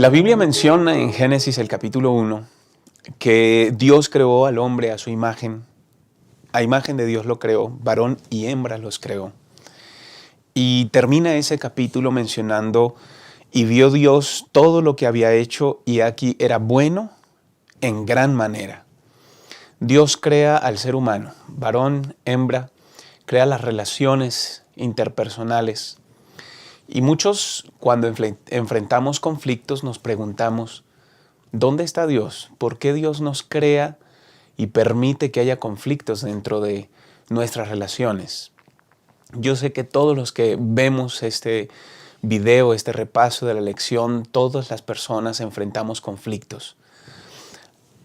La Biblia menciona en Génesis el capítulo 1 que Dios creó al hombre a su imagen. A imagen de Dios lo creó, varón y hembra los creó. Y termina ese capítulo mencionando, y vio Dios todo lo que había hecho, y aquí era bueno en gran manera. Dios crea al ser humano, varón, hembra, crea las relaciones interpersonales. Y muchos, cuando enfrentamos conflictos, nos preguntamos, ¿dónde está Dios? ¿Por qué Dios nos crea y permite que haya conflictos dentro de nuestras relaciones? Yo sé que todos los que vemos este video, este repaso de la lección, todas las personas enfrentamos conflictos.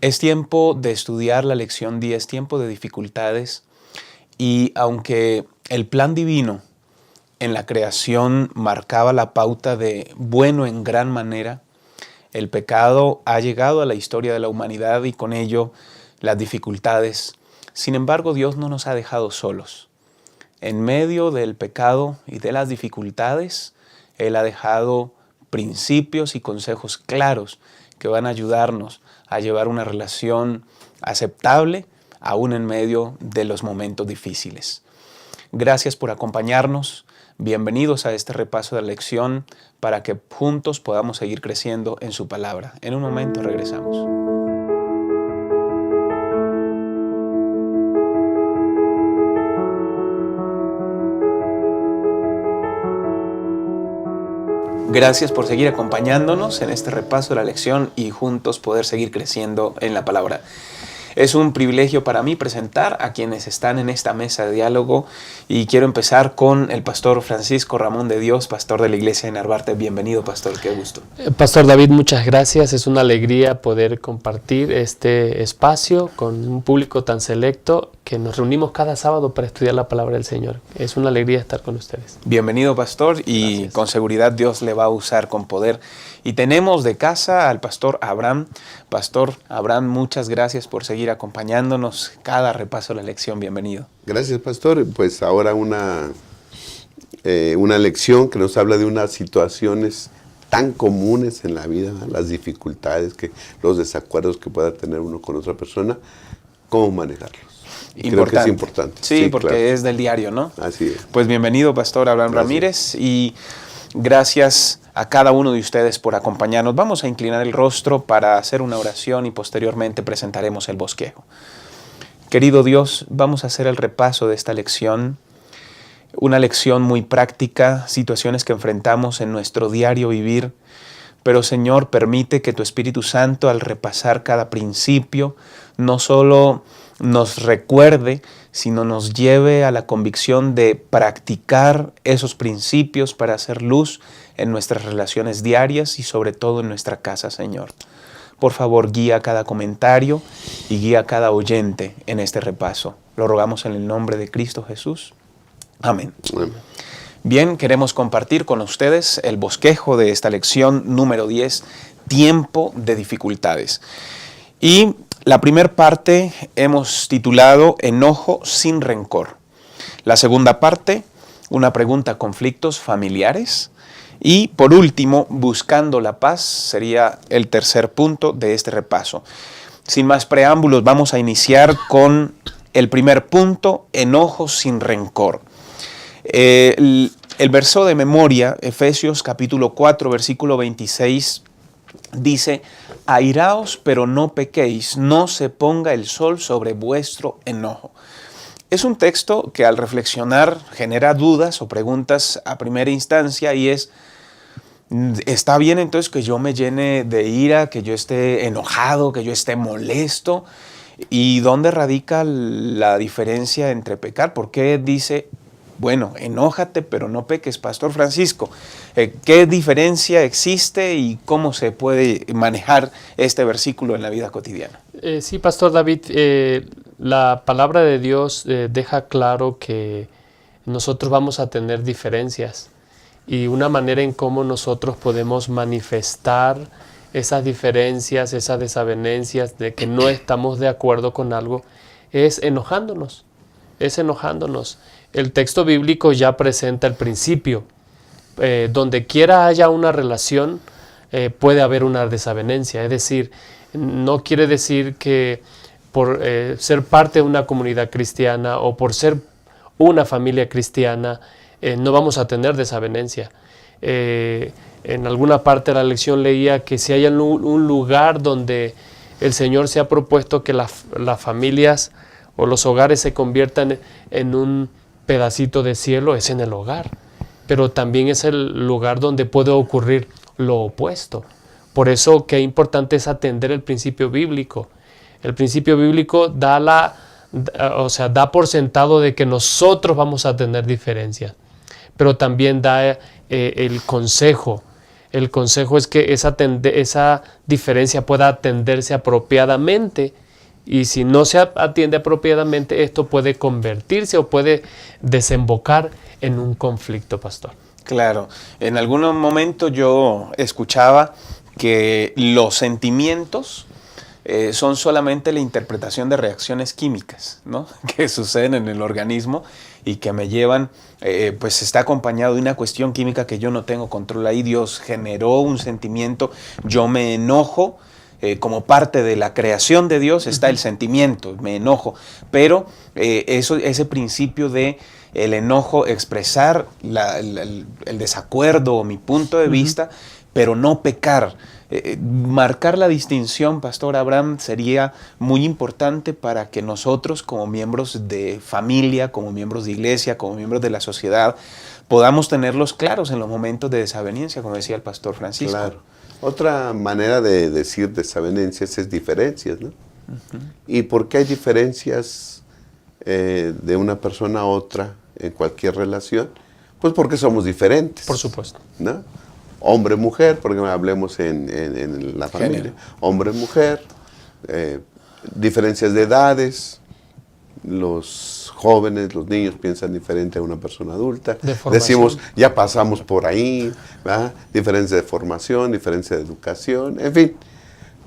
Es tiempo de estudiar la lección 10, tiempo de dificultades, y aunque el plan divino en la creación marcaba la pauta de bueno en gran manera, el pecado ha llegado a la historia de la humanidad y con ello las dificultades. Sin embargo, Dios no nos ha dejado solos. En medio del pecado y de las dificultades, Él ha dejado principios y consejos claros que van a ayudarnos a llevar una relación aceptable aún en medio de los momentos difíciles. Gracias por acompañarnos. Bienvenidos a este repaso de la lección para que juntos podamos seguir creciendo en su palabra. En un momento regresamos. Gracias por seguir acompañándonos en este repaso de la lección y juntos poder seguir creciendo en la palabra. Es un privilegio para mí presentar a quienes están en esta mesa de diálogo y quiero empezar con el pastor Francisco Ramón de Dios, pastor de la iglesia de Narvarte. Bienvenido, pastor, qué gusto. Pastor David, muchas gracias. Es una alegría poder compartir este espacio con un público tan selecto que nos reunimos cada sábado para estudiar la palabra del Señor. Es una alegría estar con ustedes. Bienvenido, pastor, y gracias. Con seguridad Dios le va a usar con poder. Y tenemos de casa al pastor Abraham. Pastor Abraham, muchas gracias por seguir acompañándonos cada repaso de la lección. Bienvenido. Gracias, pastor. Pues ahora una lección que nos habla de unas situaciones tan comunes en la vida, las dificultades, los desacuerdos que pueda tener uno con otra persona, cómo manejarlos. Creo que es importante. Sí, porque claro, es del diario, ¿no? Así es. Pues bienvenido, pastor Abraham Ramírez, y gracias a cada uno de ustedes por acompañarnos. Vamos a inclinar el rostro para hacer una oración y posteriormente presentaremos el bosquejo. Querido Dios, vamos a hacer el repaso de esta lección, una lección muy práctica, situaciones que enfrentamos en nuestro diario vivir, pero Señor, permite que tu Espíritu Santo al repasar cada principio no solo nos recuerde, sino nos lleve a la convicción de practicar esos principios para hacer luz en nuestras relaciones diarias y sobre todo en nuestra casa, Señor. Por favor, guía cada comentario y guía a cada oyente en este repaso. Lo rogamos en el nombre de Cristo Jesús. Amén. Amén. Bien, queremos compartir con ustedes el bosquejo de esta lección número 10, tiempo de dificultades. Y la primera parte hemos titulado Enojo sin rencor. La segunda parte, una pregunta, conflictos familiares. Y por último, buscando la paz, sería el tercer punto de este repaso. Sin más preámbulos, vamos a iniciar con el primer punto, enojo sin rencor. El verso de memoria, Efesios capítulo 4, versículo 26, dice, airaos pero no pequéis, no se ponga el sol sobre vuestro enojo. Es un texto que al reflexionar genera dudas o preguntas a primera instancia y es, ¿está bien entonces que yo me llene de ira, que yo esté enojado, que yo esté molesto? ¿Y dónde radica la diferencia entre pecar? ¿Por qué dice, bueno, enójate pero no peques, Pastor Francisco? ¿Qué diferencia existe y cómo se puede manejar este versículo en la vida cotidiana? Sí, Pastor David, la palabra de Dios deja claro que nosotros vamos a tener diferencias y una manera en cómo nosotros podemos manifestar esas diferencias, esas desavenencias de que no estamos de acuerdo con algo, es enojándonos. El texto bíblico ya presenta el principio. Donde quiera haya una relación, puede haber una desavenencia. Es decir, no quiere decir que por ser parte de una comunidad cristiana o por ser una familia cristiana no vamos a tener desavenencia. En alguna parte de la lección leía que si hay un lugar donde el Señor se ha propuesto que las familias o los hogares se conviertan en un pedacito de cielo, es en el hogar. Pero también es el lugar donde puede ocurrir lo opuesto. Por eso qué importante es atender el principio bíblico. El principio bíblico da por sentado de que nosotros vamos a tener diferencias, pero también da el consejo. El consejo es que esa diferencia pueda atenderse apropiadamente, y si no se atiende apropiadamente, esto puede convertirse o puede desembocar en un conflicto, pastor. Claro, en algún momento yo escuchaba que los sentimientos son solamente la interpretación de reacciones químicas, ¿no? Que suceden en el organismo y que me llevan, pues está acompañado de una cuestión química que yo no tengo control ahí. Dios generó un sentimiento, yo me enojo, como parte de la creación de Dios está el sentimiento, me enojo, pero ese principio de el enojo, expresar el desacuerdo o mi punto de vista, pero no pecar. Marcar la distinción, Pastor Abraham, sería muy importante para que nosotros como miembros de familia, como miembros de iglesia, como miembros de la sociedad, podamos tenerlos claros en los momentos de desaveniencia, como decía el Pastor Francisco. Claro. Otra manera de decir desavenencias es diferencias, ¿no? ¿Y por qué hay diferencias de una persona a otra en cualquier relación? Pues porque somos diferentes. Por supuesto. ¿No? Hombre-mujer, porque hablemos en la familia. Género. Hombre-mujer, diferencias de edades, los jóvenes, los niños piensan diferente a una persona adulta. Decimos, ya pasamos por ahí, ¿verdad? Diferencia de formación, diferencia de educación, en fin.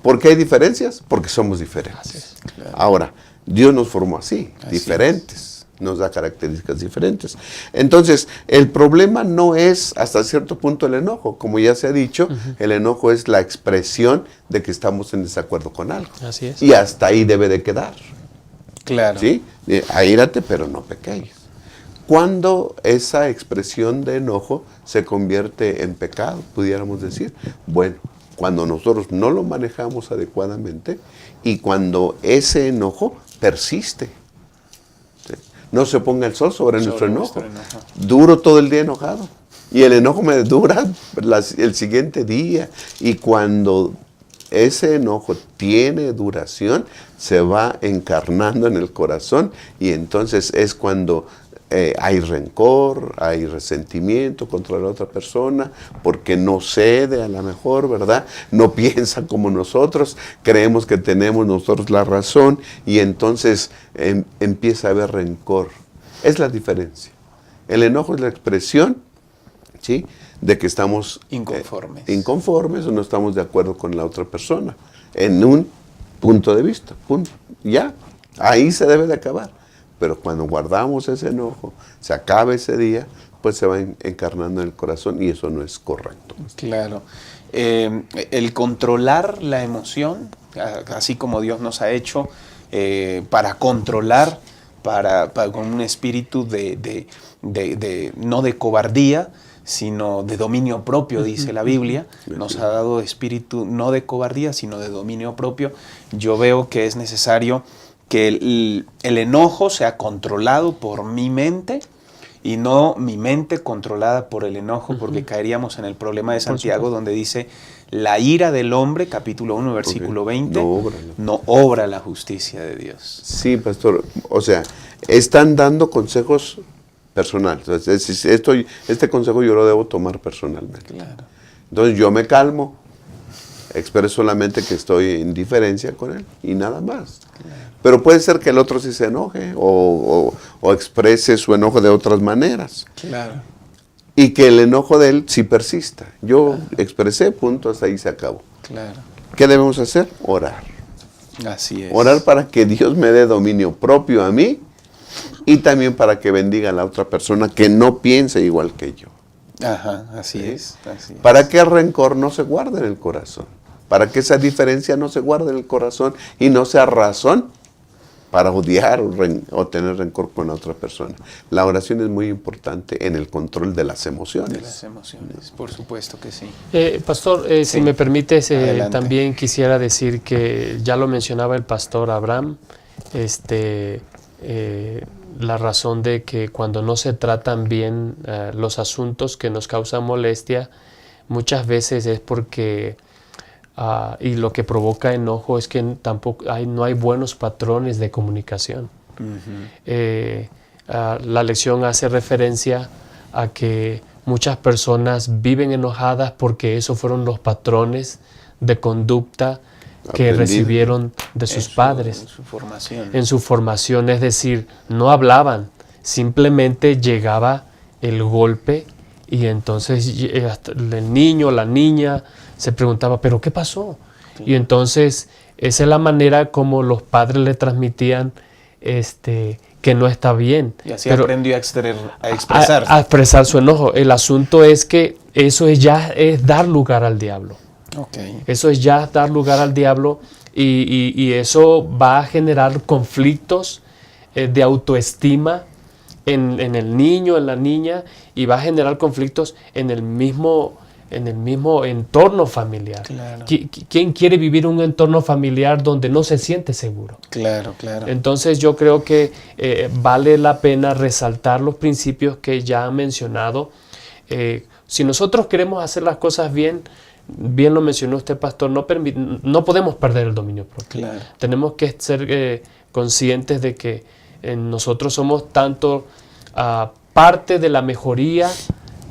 ¿Por qué hay diferencias? Porque somos diferentes. Claro. Ahora, Dios nos formó así diferentes. Nos da características diferentes. Entonces, el problema no es hasta cierto punto el enojo. Como ya se ha dicho, el enojo es la expresión de que estamos en desacuerdo con algo. Así es. Y hasta ahí debe de quedar. Claro. ¿Sí? Aírate, pero no pequéis. ¿Cuándo esa expresión de enojo se convierte en pecado, pudiéramos decir? Bueno, cuando nosotros no lo manejamos adecuadamente y cuando ese enojo persiste. No se ponga el sol sobre nuestro enojo. Duro todo el día enojado. Y el enojo me dura el siguiente día. Y cuando ese enojo tiene duración, se va encarnando en el corazón. Y entonces es cuando hay rencor, hay resentimiento contra la otra persona, porque no cede a lo mejor, ¿verdad? No piensa como nosotros, creemos que tenemos nosotros la razón y entonces empieza a haber rencor. Es la diferencia. El enojo es la expresión, ¿sí?, de que estamos inconformes o no estamos de acuerdo con la otra persona en un punto de vista. Punto. Ya, ahí se debe de acabar. Pero cuando guardamos ese enojo, se acaba ese día, pues se va encarnando en el corazón y eso no es correcto. Claro. El controlar la emoción, así como Dios nos ha hecho, para controlar, con un espíritu no de cobardía, sino de dominio propio, dice la Biblia. Nos ha dado espíritu no de cobardía, sino de dominio propio. Yo veo que es necesario que el enojo sea controlado por mi mente y no mi mente controlada por el enojo, porque caeríamos en el problema de Santiago, donde dice, la ira del hombre, capítulo 1, versículo 20, no obra la justicia de Dios. Sí, pastor, o sea, están dando consejos personales. Este consejo yo lo debo tomar personalmente. Claro. Entonces yo me calmo, expreso solamente que estoy en diferencia con él y nada más. Claro. Pero puede ser que el otro sí se enoje o exprese su enojo de otras maneras. Claro. Y que el enojo de él sí persista. Yo expresé, punto, hasta ahí se acabó. Claro. ¿Qué debemos hacer? Orar. Así es. Orar para que Dios me dé dominio propio a mí y también para que bendiga a la otra persona que no piense igual que yo. Ajá, así es. Para que el rencor no se guarde en el corazón. Para que esa diferencia no se guarde en el corazón y no sea razón para odiar o tener rencor con la otra persona. La oración es muy importante en el control de las emociones. De las emociones, por supuesto que sí. Pastor, Sí. si me permites, Adelante. también quisiera decir que ya lo mencionaba el pastor Abraham, la razón de que cuando no se tratan bien los asuntos que nos causan molestia, muchas veces es porque y lo que provoca enojo es que no hay buenos patrones de comunicación. La lección hace referencia a que muchas personas viven enojadas porque esos fueron los patrones de conducta que recibieron de sus padres. En su formación, es decir, no hablaban, simplemente llegaba el golpe y entonces el niño o la niña se preguntaba, ¿pero qué pasó? Sí. Y entonces esa es la manera como los padres le transmitían que no está bien. Y así aprendió a expresar. A expresar su enojo. El asunto es que eso es dar lugar al diablo. Okay. Eso es ya dar lugar al diablo y eso va a generar conflictos de autoestima en el niño, en la niña, y va a generar conflictos en el mismo entorno familiar. Claro. ¿Quién quiere vivir un entorno familiar donde no se siente seguro? Claro, claro. Entonces yo creo que vale la pena resaltar los principios que ya han mencionado. Si nosotros queremos hacer las cosas bien lo mencionó usted, pastor, no podemos perder el dominio propio. Claro. Tenemos que ser conscientes de que nosotros somos tanto parte de la mejoría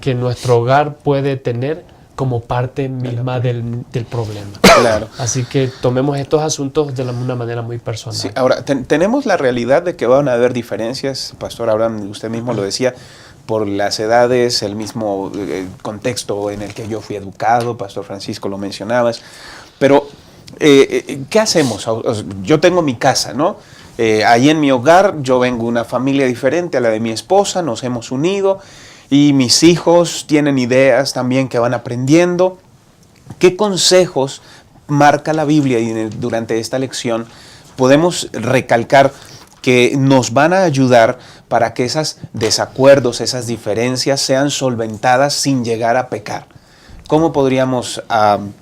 que nuestro hogar puede tener como parte misma del problema. Claro. Así que tomemos estos asuntos de una manera muy personal. Sí, ahora, tenemos la realidad de que van a haber diferencias, Pastor Abraham, usted mismo lo decía, por las edades, el mismo contexto en el que yo fui educado, Pastor Francisco lo mencionabas, pero ¿qué hacemos? Yo tengo mi casa, ¿no? Ahí en mi hogar yo vengo de una familia diferente a la de mi esposa, nos hemos unido y mis hijos tienen ideas también que van aprendiendo. ¿Qué consejos marca la Biblia y durante esta lección podemos recalcar que nos van a ayudar para que esos desacuerdos, esas diferencias sean solventadas sin llegar a pecar? ¿Cómo podríamos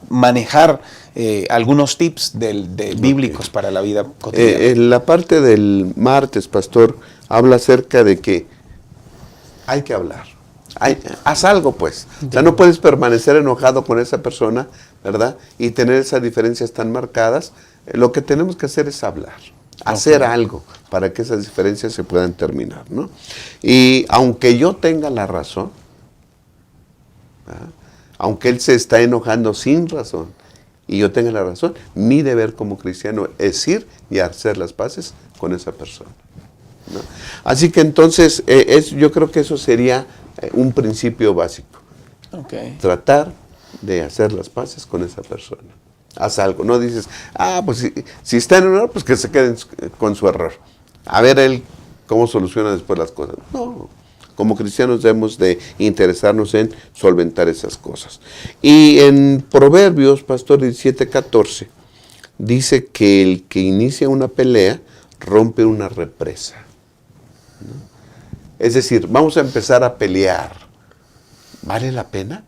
manejar algunos tips bíblicos para la vida cotidiana? En la parte del martes, pastor, habla acerca de que hay que hablar. Haz algo, pues. O sea, no puedes permanecer enojado con esa persona, ¿verdad? Y tener esas diferencias tan marcadas. Lo que tenemos que hacer es hablar. Hacer algo para que esas diferencias se puedan terminar, ¿no? Y aunque yo tenga la razón, ¿verdad?, aunque él se está enojando sin razón y yo tenga la razón, mi deber como cristiano es ir y hacer las paces con esa persona, ¿no? Así que entonces yo creo que eso sería un principio básico. Okay. Tratar de hacer las paces con esa persona. Haz algo, no dices, pues si está en un error, pues que se queden con su error. A ver él cómo soluciona después las cosas. No, como cristianos debemos de interesarnos en solventar esas cosas. Y en Proverbios, pastor, 17:14, dice que el que inicia una pelea rompe una represa, ¿no? Es decir, vamos a empezar a pelear. ¿Vale la pena?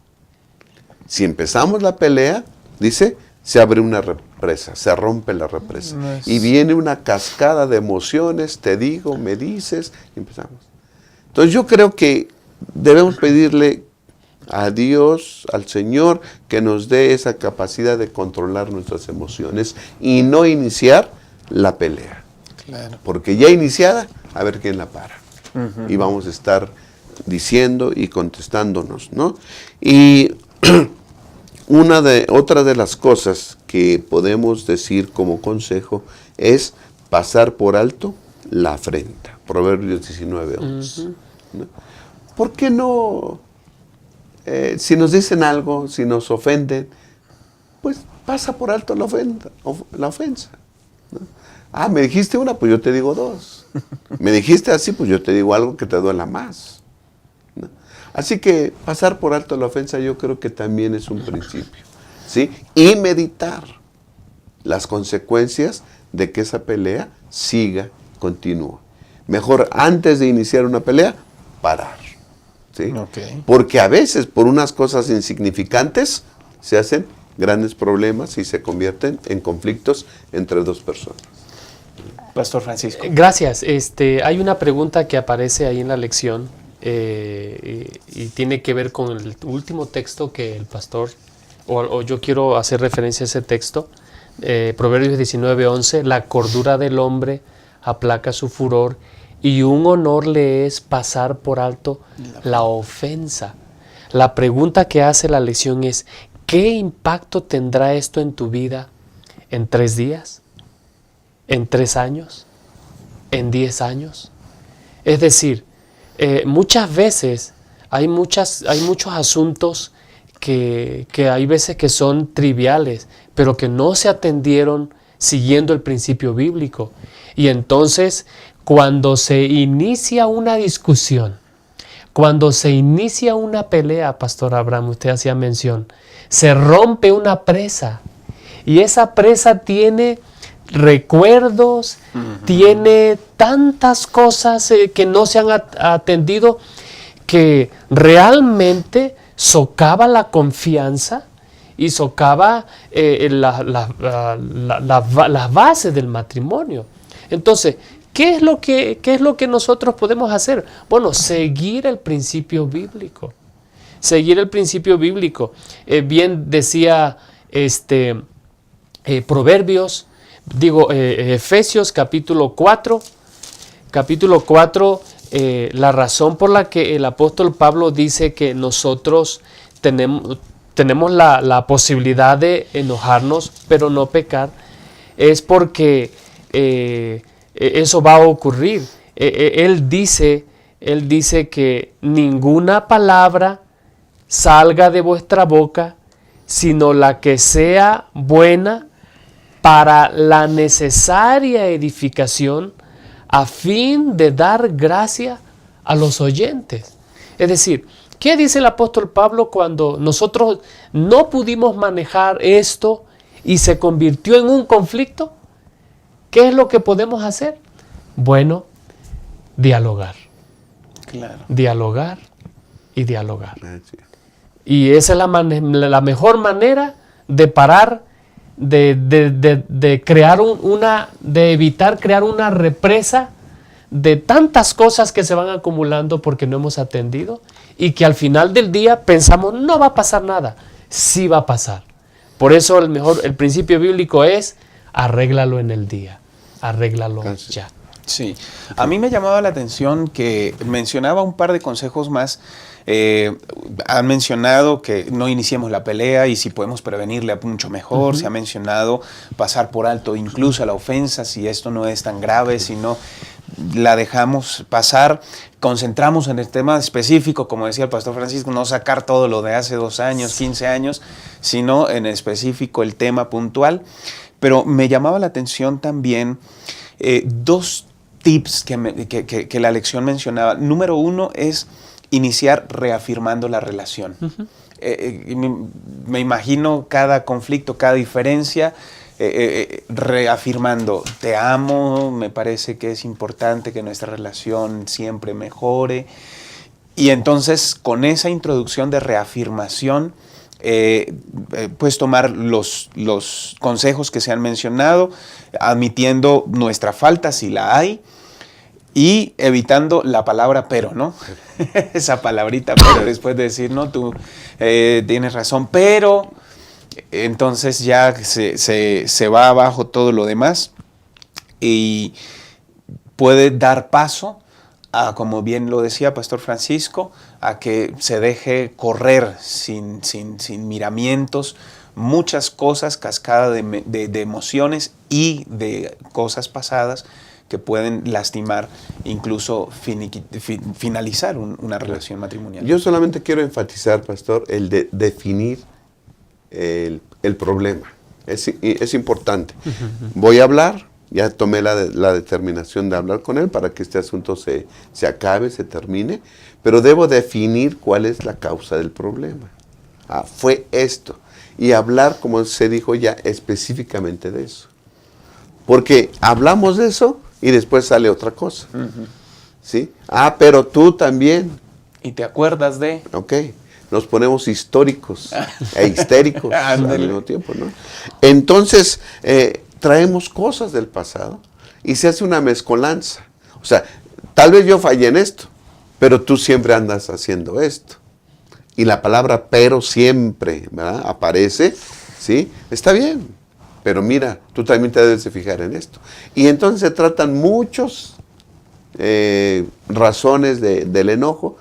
Si empezamos la pelea, dice, se abre una represa, se rompe la represa. Y viene una cascada de emociones, te digo, me dices, y empezamos. Entonces yo creo que debemos pedirle a Dios, al Señor, que nos dé esa capacidad de controlar nuestras emociones y no iniciar la pelea. Claro. Porque ya iniciada, a ver quién la para. Y vamos a estar diciendo y contestándonos, ¿no? Y otra de las cosas que podemos decir como consejo es pasar por alto la afrenta. Proverbios 19:11. ¿No? ¿Por qué no? Si nos dicen algo, si nos ofenden, pues pasa por alto la ofensa, ¿no? Me dijiste una, pues yo te digo dos. Me dijiste así, pues yo te digo algo que te duela más, ¿no? Así que pasar por alto la ofensa yo creo que también es un principio, ¿sí? Y meditar las consecuencias de que esa pelea siga, continúe. Mejor antes de iniciar una pelea, parar, ¿sí? Ok. Porque a veces por unas cosas insignificantes se hacen grandes problemas y se convierten en conflictos entre dos personas. Pastor Francisco. Gracias. Hay una pregunta que aparece ahí en la lección y tiene que ver con el último texto que el pastor, o yo quiero hacer referencia a ese texto, Proverbios 19:11, la cordura del hombre aplaca su furor y un honor le es pasar por alto la ofensa. La pregunta que hace la lección es, ¿qué impacto tendrá esto en tu vida en 3 días? ¿En 3 años? ¿En 10 años? Es decir, muchas veces hay muchos asuntos que hay veces que son triviales, pero que no se atendieron siguiendo el principio bíblico. Y entonces, cuando se inicia una discusión, cuando se inicia una pelea, Pastor Abraham, usted hacía mención, se rompe una presa y esa presa tiene recuerdos, tiene tantas cosas que no se han atendido que realmente socava la confianza y socava las bases del matrimonio. Entonces, ¿qué es lo que nosotros podemos hacer? Bueno, seguir el principio bíblico. Seguir el principio bíblico. Bien decía Efesios capítulo 4. Capítulo 4, la razón por la que el apóstol Pablo dice que nosotros tenemos la posibilidad de enojarnos, pero no pecar, es porque eso va a ocurrir. Él dice que ninguna palabra salga de vuestra boca, sino la que sea buena para la necesaria edificación, a fin de dar gracia a los oyentes. Es decir, ¿qué dice el apóstol Pablo cuando nosotros no pudimos manejar esto y se convirtió en un conflicto? ¿Qué es lo que podemos hacer? Bueno, dialogar. Claro. Dialogar y dialogar. Gracias. Y esa es la mejor manera de parar, de crear de evitar crear una represa de tantas cosas que se van acumulando porque no hemos atendido y que al final del día pensamos no va a pasar nada. Sí va a pasar. Por eso el principio bíblico es arréglalo en el día, arréglalo ya. Sí, a mí me llamaba la atención que mencionaba un par de consejos más. Han mencionado que no iniciemos la pelea y si podemos prevenirle mucho mejor. Se ha mencionado pasar por alto incluso a la ofensa si esto no es tan grave, si no la dejamos pasar, concentramos en el tema específico, como decía el pastor Francisco, no sacar todo lo de hace 2 años, 15 años, sino en específico el tema puntual. Pero me llamaba la atención también 2 tips que la lección mencionaba. Número 1 es iniciar reafirmando la relación. Me imagino cada conflicto, cada diferencia, reafirmando, te amo, me parece que es importante que nuestra relación siempre mejore. Y entonces, con esa introducción de reafirmación, pues tomar los consejos que se han mencionado, admitiendo nuestra falta si la hay, y evitando la palabra pero, ¿no? Esa palabrita, pero después de decir, no, tú tienes razón, pero entonces ya se va abajo todo lo demás y puede dar paso a, como bien lo decía Pastor Francisco, a que se deje correr sin miramientos muchas cosas, cascada de emociones y de cosas pasadas que pueden lastimar, incluso finalizar una relación matrimonial. Yo solamente quiero enfatizar, pastor, el de definir el problema. Es importante. Voy a hablar, ya tomé la determinación de hablar con él para que este asunto se acabe, se termine, pero debo definir cuál es la causa del problema. Fue esto. Y hablar, como se dijo ya, específicamente de eso. Porque hablamos de eso y después sale otra cosa. ¿Sí? Pero tú también. ¿Y te acuerdas de? Ok. Nos ponemos históricos e histéricos al mismo tiempo, ¿no? Entonces, traemos cosas del pasado y se hace una mezcolanza. O sea, tal vez yo fallé en esto, pero tú siempre andas haciendo esto. Y la palabra pero siempre, ¿verdad?, aparece, ¿sí? Está bien, pero mira, tú también te debes de fijar en esto. Y entonces se tratan muchas razones del enojo,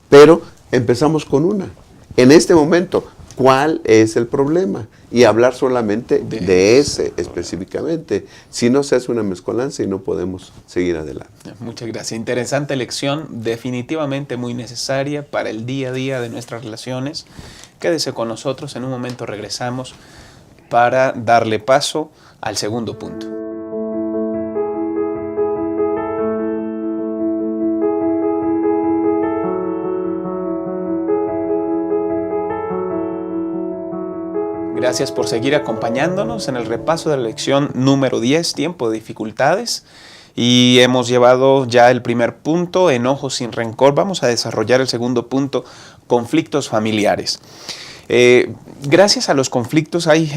pero empezamos con una. En este momento, ¿cuál es el problema? Y hablar solamente de ese específicamente. Si no, se hace una mezcolanza y no podemos seguir adelante. Muchas gracias. Interesante lección, definitivamente muy necesaria para el día a día de nuestras relaciones. Quédese con nosotros, en un momento regresamos para darle paso al segundo punto. Gracias por seguir acompañándonos en el repaso de la lección número 10, tiempo de dificultades. Y hemos llevado ya el primer punto, enojo sin rencor. Vamos a desarrollar el segundo punto, conflictos familiares. Gracias a los conflictos hay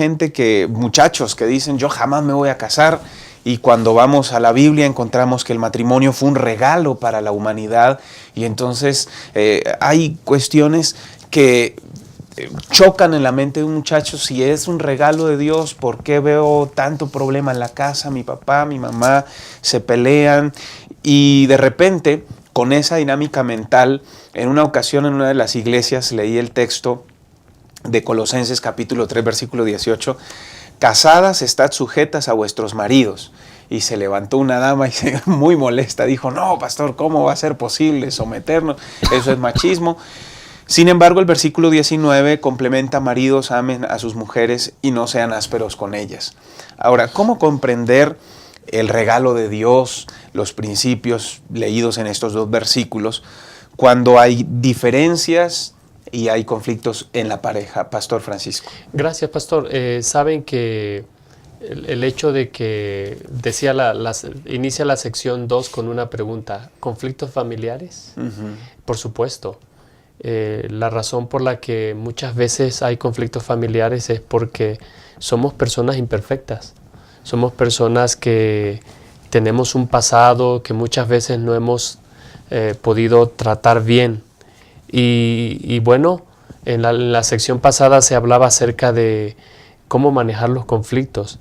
muchachos que dicen, yo jamás me voy a casar. Y cuando vamos a la Biblia encontramos que el matrimonio fue un regalo para la humanidad. Y entonces hay cuestiones que chocan en la mente de un muchacho. Si es un regalo de Dios, ¿por qué veo tanto problema en la casa? Mi papá, mi mamá se pelean y de repente con esa dinámica mental, en una ocasión en una de las iglesias leí el texto de Colosenses capítulo 3 versículo 18: casadas, estad sujetas a vuestros maridos. Y se levantó una dama y muy molesta dijo, no, pastor, ¿cómo va a ser posible someternos? Eso es machismo. Sin embargo, el versículo 19 complementa: maridos, amen a sus mujeres y no sean ásperos con ellas. Ahora, ¿cómo comprender el regalo de Dios, los principios leídos en estos dos versículos, cuando hay diferencias y hay conflictos en la pareja? Pastor Francisco. Gracias, pastor. Saben que el hecho de que inicia la sección 2 con una pregunta, ¿conflictos familiares? Por supuesto. La razón por la que muchas veces hay conflictos familiares es porque somos personas imperfectas. Somos personas que tenemos un pasado que muchas veces no hemos podido tratar bien. Y bueno, en la sección pasada se hablaba acerca de cómo manejar los conflictos.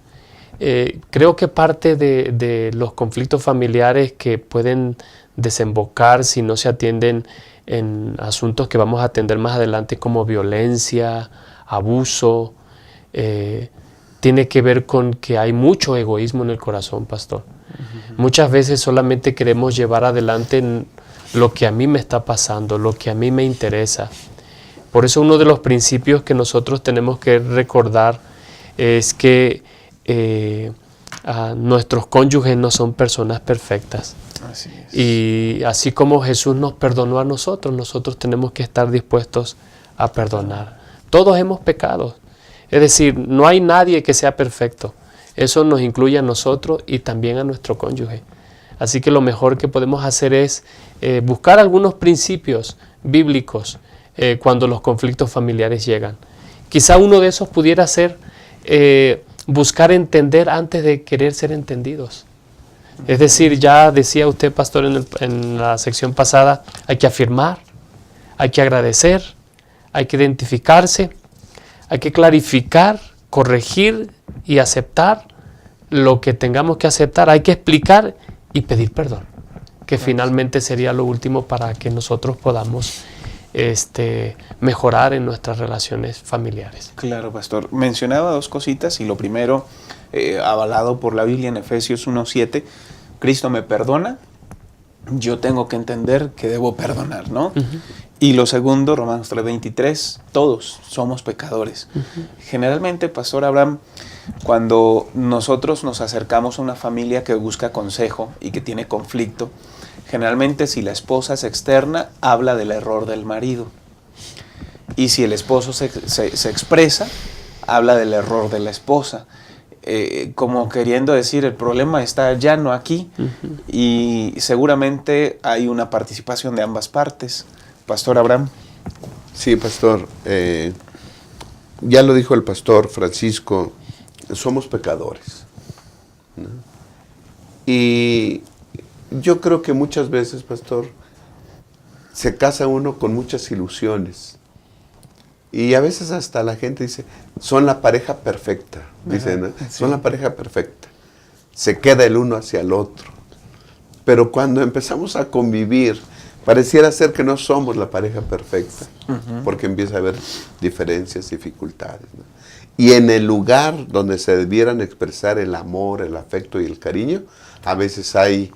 Creo que parte de los conflictos familiares que pueden desembocar si no se atienden en asuntos que vamos a atender más adelante, como violencia, abuso, tiene que ver con que hay mucho egoísmo en el corazón, pastor. Muchas veces solamente queremos llevar adelante lo que a mí me está pasando, lo que a mí me interesa. Por eso uno de los principios que nosotros tenemos que recordar es que nuestros cónyuges no son personas perfectas. Así es. Y así como Jesús nos perdonó a nosotros tenemos que estar dispuestos a perdonar. Todos hemos pecado. Es decir, no hay nadie que sea perfecto. Eso nos incluye a nosotros y también a nuestro cónyuge. Así que lo mejor que podemos hacer es buscar algunos principios bíblicos cuando los conflictos familiares llegan. Quizá uno de esos pudiera ser buscar entender antes de querer ser entendidos. Es decir, ya decía usted, pastor, en la sección pasada, hay que afirmar, hay que agradecer, hay que identificarse, hay que clarificar, corregir y aceptar lo que tengamos que aceptar. Hay que explicar y pedir perdón, que finalmente sería lo último para que nosotros podamos mejorar en nuestras relaciones familiares. Claro, pastor. Mencionaba dos cositas y lo primero, avalado por la Biblia en Efesios 1:7, Cristo me perdona, yo tengo que entender que debo perdonar, ¿no? Y lo segundo, Romanos 3:23, todos somos pecadores. Generalmente, Pastor Abraham, cuando nosotros nos acercamos a una familia que busca consejo y que tiene conflicto, generalmente si la esposa es externa, habla del error del marido. Y si el esposo se expresa, habla del error de la esposa. Como queriendo decir, el problema está allá, no aquí. Y seguramente hay una participación de ambas partes. Pastor Abraham. Sí, pastor. Ya lo dijo el pastor Francisco, somos pecadores, ¿no? Y yo creo que muchas veces, pastor, se casa uno con muchas ilusiones. Y a veces hasta la gente dice, son la pareja perfecta. Dicen, ¿no? Sí. Son la pareja perfecta. Se queda el uno hacia el otro. Pero cuando empezamos a convivir, pareciera ser que no somos la pareja perfecta, porque empieza a haber diferencias, dificultades, ¿no? Y en el lugar donde se debieran expresar el amor, el afecto y el cariño, a veces hay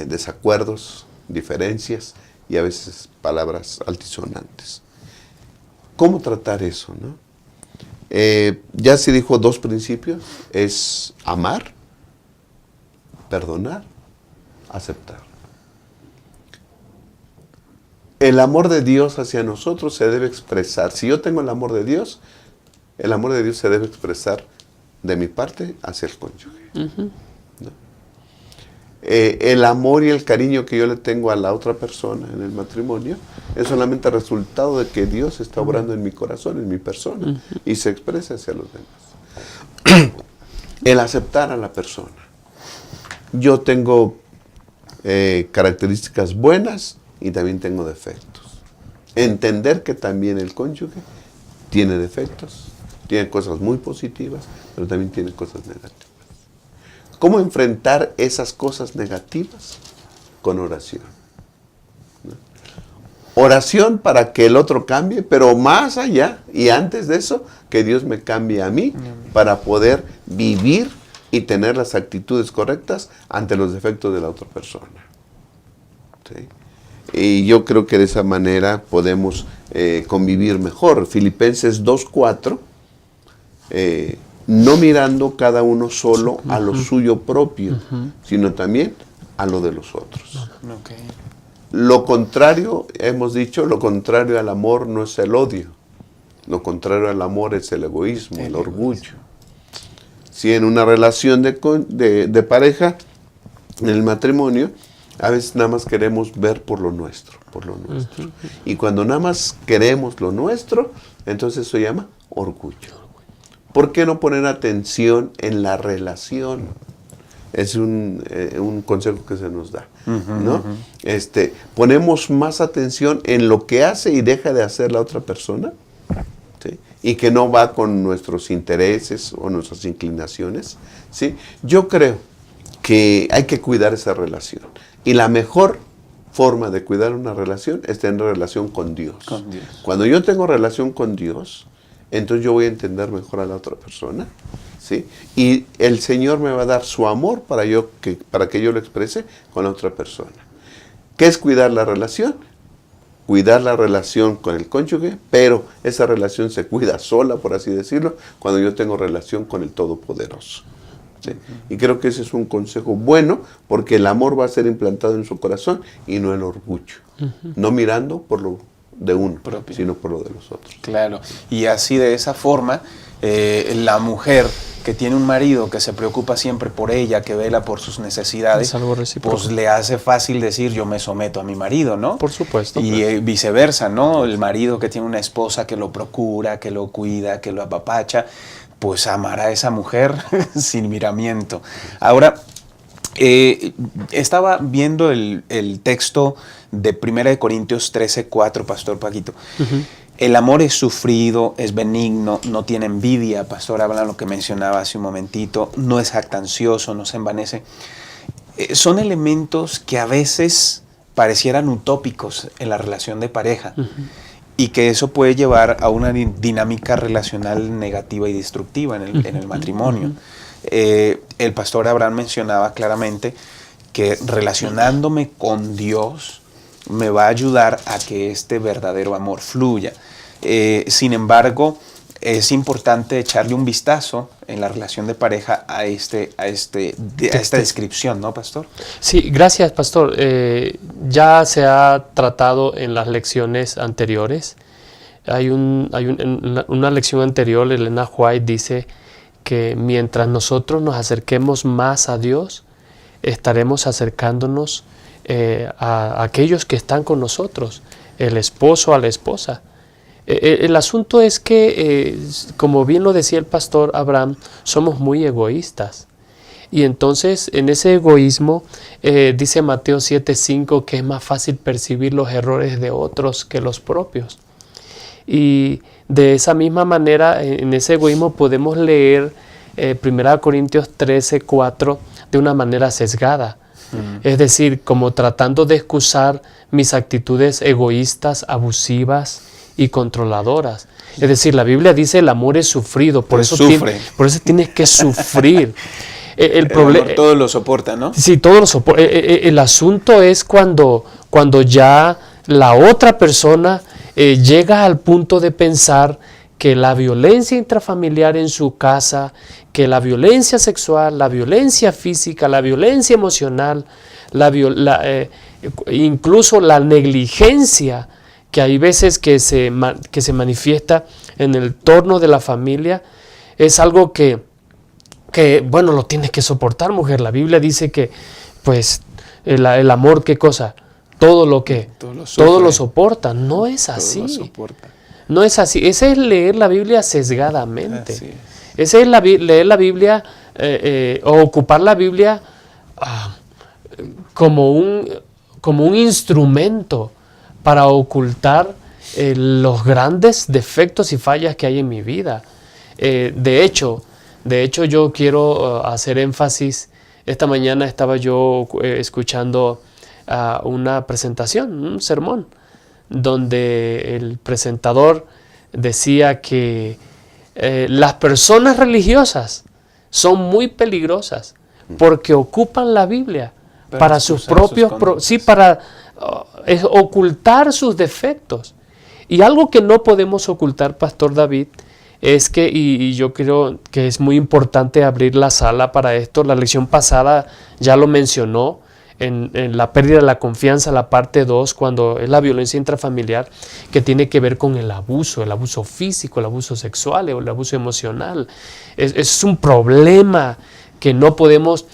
desacuerdos, diferencias y a veces palabras altisonantes. ¿Cómo tratar eso, no? Ya se dijo 2 principios, es amar, perdonar, aceptar. El amor de Dios hacia nosotros se debe expresar. Si yo tengo el amor de Dios se debe expresar de mi parte hacia el cónyuge. ¿No? El amor y el cariño que yo le tengo a la otra persona en el matrimonio es solamente resultado de que Dios está obrando en mi corazón, en mi persona, y se expresa hacia los demás. El aceptar a la persona. Yo tengo características buenas y también tengo defectos. Entender que también el cónyuge tiene defectos, tiene cosas muy positivas, pero también tiene cosas negativas. ¿Cómo enfrentar esas cosas negativas? Con oración, ¿no? Oración para que el otro cambie, pero más allá y antes de eso, que Dios me cambie a mí para poder vivir y tener las actitudes correctas ante los defectos de la otra persona. ¿Sí? Y yo creo que de esa manera podemos convivir mejor. Filipenses 2:4, no mirando cada uno solo a lo suyo propio, sino también a lo de los otros. Okay. Lo contrario, hemos dicho, lo contrario al amor no es el odio. Lo contrario al amor es el egoísmo, el orgullo. Si en una relación de pareja, en el matrimonio, a veces nada más queremos ver por lo nuestro, Y cuando nada más queremos lo nuestro, entonces eso se llama orgullo. ¿Por qué no poner atención en la relación? Es un consejo que se nos da, ¿no? Ponemos más atención en lo que hace y deja de hacer la otra persona, ¿sí? Y que no va con nuestros intereses o nuestras inclinaciones, ¿sí? Yo creo que hay que cuidar esa relación. Y la mejor forma de cuidar una relación es tener relación con Dios. Cuando yo tengo relación con Dios, entonces yo voy a entender mejor a la otra persona, ¿sí? Y el Señor me va a dar su amor para que yo lo exprese con la otra persona. ¿Qué es cuidar la relación? Cuidar la relación con el cónyuge, pero esa relación se cuida sola, por así decirlo, cuando yo tengo relación con el Todopoderoso. ¿Sí? Y creo que ese es un consejo bueno, porque el amor va a ser implantado en su corazón y no el orgullo. No mirando por lo de uno, sino por lo de los otros. Claro, y así de esa forma, la mujer que tiene un marido que se preocupa siempre por ella, que vela por sus necesidades, es algo recíproco. Pues le hace fácil decir yo me someto a mi marido, ¿no? Por supuesto. Y viceversa, ¿no? El marido que tiene una esposa que lo procura, que lo cuida, que lo apapacha, pues amará a esa mujer sin miramiento. Ahora, estaba viendo el texto de 1 Corintios 13:4, Pastor Paquito. El amor es sufrido, es benigno, no tiene envidia, Pastor, habla lo que mencionaba hace un momentito, no es jactancioso, no se envanece. Son elementos que a veces parecieran utópicos en la relación de pareja y que eso puede llevar a una dinámica relacional negativa y destructiva en el matrimonio. El pastor Abraham mencionaba claramente que relacionándome con Dios, me va a ayudar a que este verdadero amor fluya. Sin embargo, es importante echarle un vistazo en la relación de pareja a esta descripción, ¿no, pastor? Sí, gracias, pastor. Ya se ha tratado en las lecciones anteriores. Hay una lección anterior, Elena White dice que mientras nosotros nos acerquemos más a Dios, estaremos acercándonos a aquellos que están con nosotros, el esposo a la esposa. El asunto es que, como bien lo decía el pastor Abraham, somos muy egoístas. Y entonces, en ese egoísmo, dice Mateo 7:5 que es más fácil percibir los errores de otros que los propios. Y de esa misma manera, en ese egoísmo podemos leer 1 Corintios 13:4 de una manera sesgada. Es decir, como tratando de excusar mis actitudes egoístas, abusivas y controladoras. Es decir, la Biblia dice el amor es sufrido, por eso tienes que sufrir. El problema todo lo soporta, ¿no? Sí, todo lo soporta. El asunto es cuando ya la otra persona llega al punto de pensar que la violencia intrafamiliar en su casa, que la violencia sexual, la violencia física, la violencia emocional, incluso la negligencia que hay veces que se manifiesta en el entorno de la familia, es algo que bueno, lo tienes que soportar, mujer. La Biblia dice que, pues, el amor, ¿qué cosa? Todo lo soporta. No es así. Todo lo soporta. No es así. Ese es leer la Biblia sesgadamente. Así es. Ese es leer la Biblia o ocupar la Biblia como un instrumento para ocultar los grandes defectos y fallas que hay en mi vida. De hecho, yo quiero hacer énfasis. Esta mañana estaba yo escuchando una presentación, un sermón, donde el presentador decía que las personas religiosas son muy peligrosas porque ocupan la Biblia para sus propios para ocultar sus defectos. Y algo que no podemos ocultar, Pastor David, es que, y yo creo que es muy importante abrir la sala para esto. La lección pasada ya lo mencionó en la pérdida de la confianza, la parte 2, cuando es la violencia intrafamiliar, que tiene que ver con el abuso físico, el abuso sexual o el abuso emocional. Es un problema que no podemos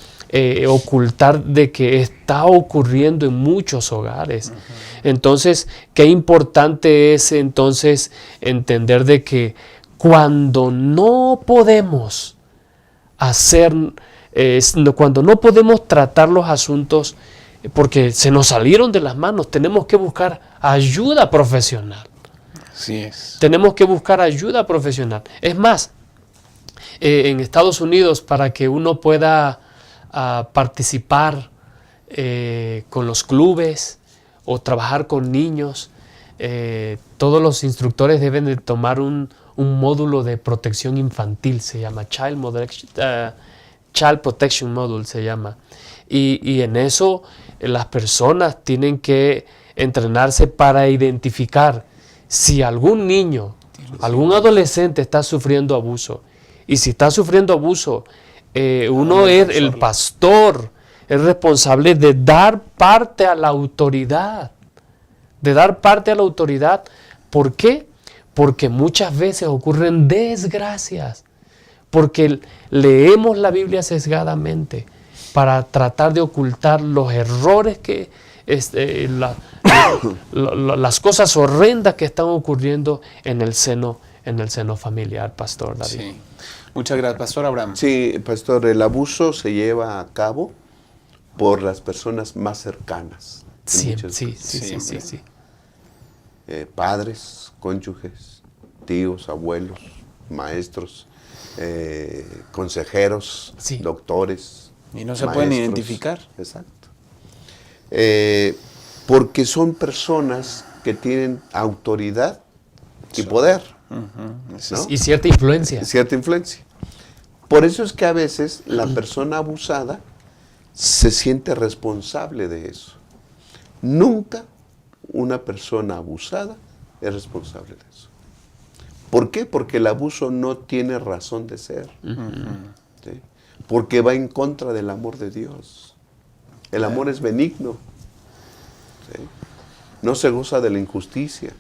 ocultar, de que está ocurriendo en muchos hogares. Entonces, qué importante es entonces entender de que cuando no podemos cuando no podemos tratar los asuntos porque se nos salieron de las manos, tenemos que buscar ayuda profesional. Así es. Tenemos que buscar ayuda profesional. Es más, en Estados Unidos, para que uno pueda participar con los clubes o trabajar con niños, todos los instructores deben de tomar un módulo de protección infantil, se llama Child Protection Module, se llama. Y en eso las personas tienen que entrenarse para identificar si algún niño, algún adolescente está sufriendo abuso. Y si está sufriendo abuso, el pastor es responsable de dar parte a la autoridad. ¿Por qué? Porque muchas veces ocurren desgracias. Porque leemos la Biblia sesgadamente para tratar de ocultar los errores que las cosas horrendas que están ocurriendo en el seno familiar, Pastor David. Sí. Muchas gracias, Pastor Abraham. Sí, Pastor, el abuso se lleva a cabo por las personas más cercanas. Sí. Padres, cónyuges, tíos, abuelos, maestros, consejeros, doctores. Y no se pueden identificar. Exacto. Porque son personas que tienen autoridad y poder. ¿No? Y cierta influencia. Por eso es que a veces la persona abusada se siente responsable de eso. Nunca una persona abusada es responsable de eso. ¿Por qué? Porque el abuso no tiene razón de ser. ¿Sí? Porque va en contra del amor de Dios. El amor es benigno. ¿Sí? No se goza de la injusticia,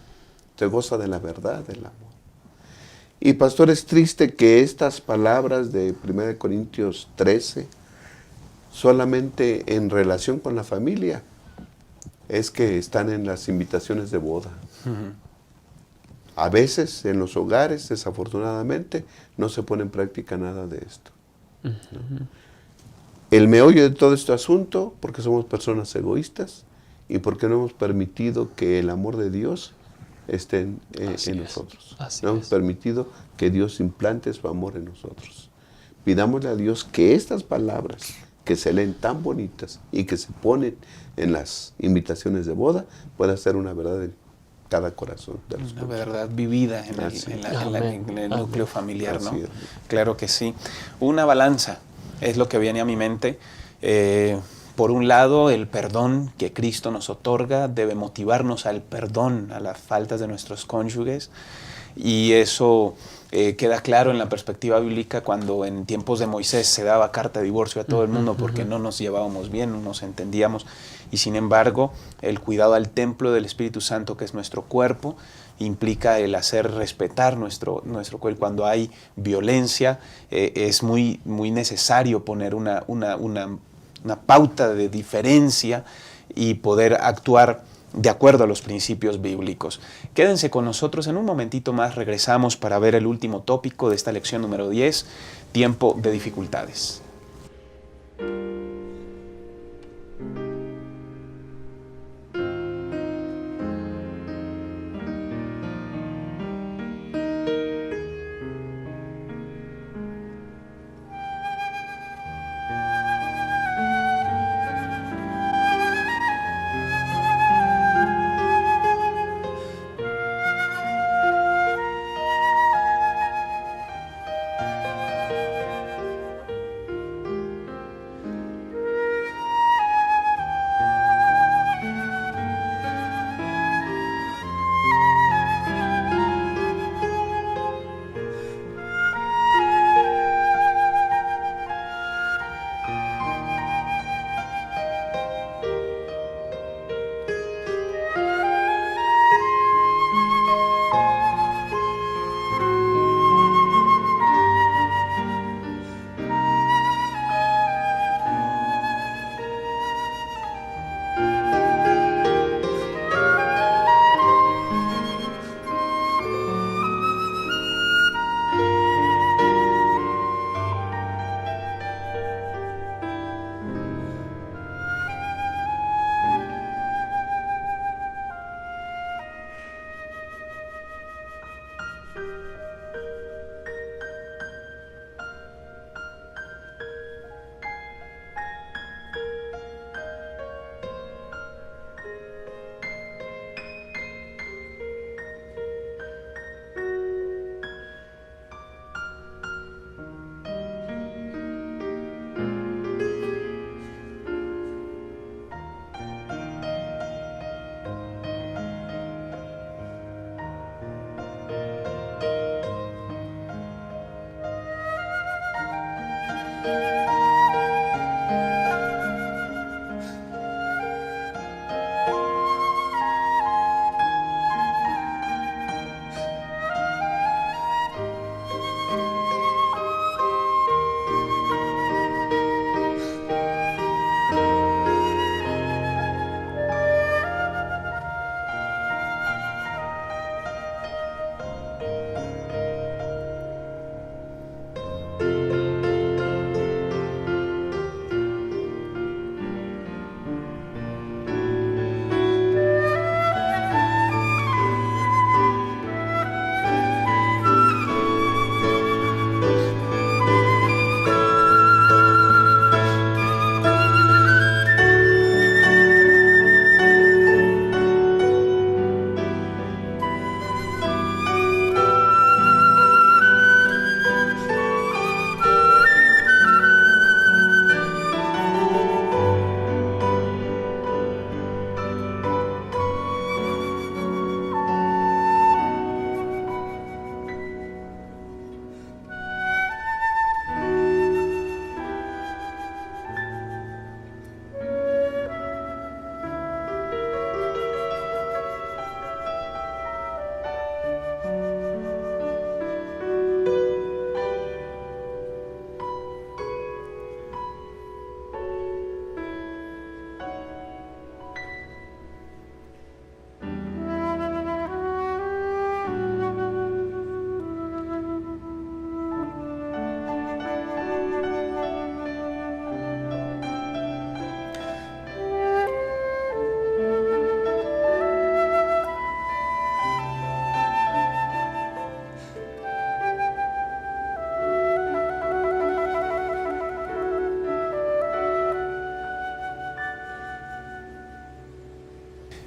se goza de la verdad del amor. Y pastor, es triste que estas palabras de 1 Corintios 13, solamente en relación con la familia, es que están en las invitaciones de boda. A veces en los hogares, desafortunadamente, no se pone en práctica nada de esto. ¿No? El meollo de todo este asunto, porque somos personas egoístas y porque no hemos permitido que el amor de Dios esté en nosotros. No hemos permitido que Dios implante su amor en nosotros. Pidámosle a Dios que estas palabras que se leen tan bonitas y que se ponen en las invitaciones de boda pueda ser una verdad en cada corazón de los una verdad vivida en el núcleo familiar, ¿no? Claro que sí. Una balanza es lo que viene a mi mente. Por un lado, el perdón que Cristo nos otorga debe motivarnos al perdón a las faltas de nuestros cónyuges, y eso queda claro en la perspectiva bíblica cuando en tiempos de Moisés se daba carta de divorcio a todo el mundo porque no nos llevábamos bien, no nos entendíamos, y sin embargo el cuidado al templo del Espíritu Santo, que es nuestro cuerpo, implica el hacer respetar nuestro cuerpo. Cuando hay violencia es muy necesario poner una pauta de diferencia y poder actuar de acuerdo a los principios bíblicos. Quédense con nosotros, en un momentito más regresamos para ver el último tópico de esta lección número 10, tiempo de dificultades.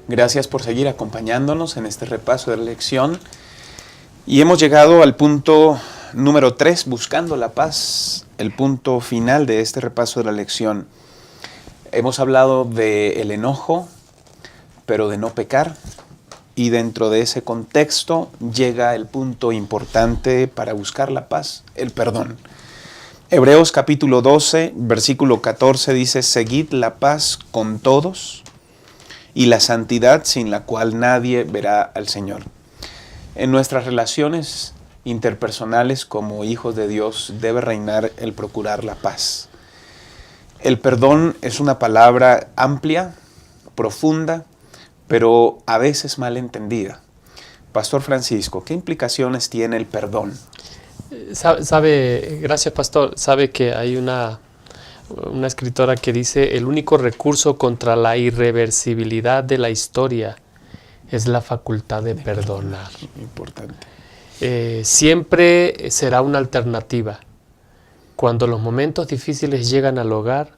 Gracias por seguir acompañándonos en este repaso de la lección. Y hemos llegado al punto número 3, buscando la paz, el punto final de este repaso de la lección. Hemos hablado del enojo, pero de no pecar. Y dentro de ese contexto llega el punto importante para buscar la paz, el perdón. Hebreos capítulo 12, versículo 14 dice: seguid la paz con todos y la santidad sin la cual nadie verá al Señor. En nuestras relaciones interpersonales como hijos de Dios debe reinar el procurar la paz. El perdón es una palabra amplia, profunda, pero a veces mal entendida. Pastor Francisco, ¿qué implicaciones tiene el perdón? Gracias, pastor. Sabe que hay una escritora que dice: el único recurso contra la irreversibilidad de la historia es la facultad de perdonar. Importante. Siempre será una alternativa. Cuando los momentos difíciles llegan al hogar,